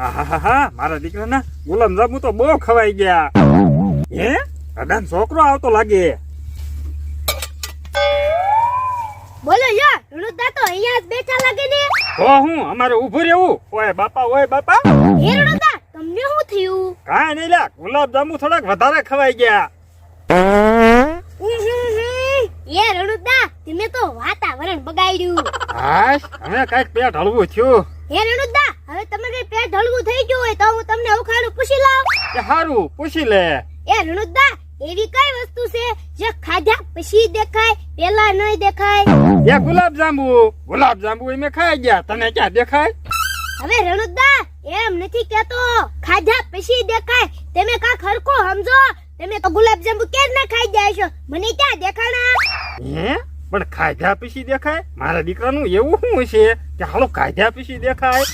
આહાહા, મારા દીકરાના ગુલાબ જાંબુ તો બહુ ખવાઈ ગયા. હે દાદા છોકરો આવતો લાગે. બોલો યાર, રણુદા તો અહીંયા જ બેઠા લાગે ને. હું અમારે ઊભું રહેવું. ઓય બાપા, ઓય બાપા. હે રણુદા, તમને શું થયું? કાંઈ નહીં લ્યા, ગુલાબ જાંબુ થોડાક વધારે ખવાઈ ગયા. એ રણુદા, તમે તો વાતાવરણ બગાડ્યું. હાશ, હવે કાંઈક પેટ હળવું થયું. હે રણુદા, હવે તમારે પેટ ઢળવું થઈ ગયું હોય તો હું તમને ઉખાડું પૂછી લાવ. એ હારું, પૂછી લે. એ રણુદા, એવી કઈ વસ્તુ છે જે ખાધા પછી દેખાય પેલા નહીં દેખાય? એ ગુલાબ જાંબુ એમે ખાઈ ગયા, તને ક્યાં દેખાય? હવે રણુદા, એમ નથી કેતો ખાધા પછી દેખાય. તમે કા ખરકો સમજો. તમે તો ગુલાબ જાંબુ કેમ ના ખાઈ જાય છો? મને ક્યાં દેખાણા? હે પણ ખાધા પછી દેખાય? મારા દીકરાનું એવું શું છે કે હાલો ખાધા પછી દેખાય?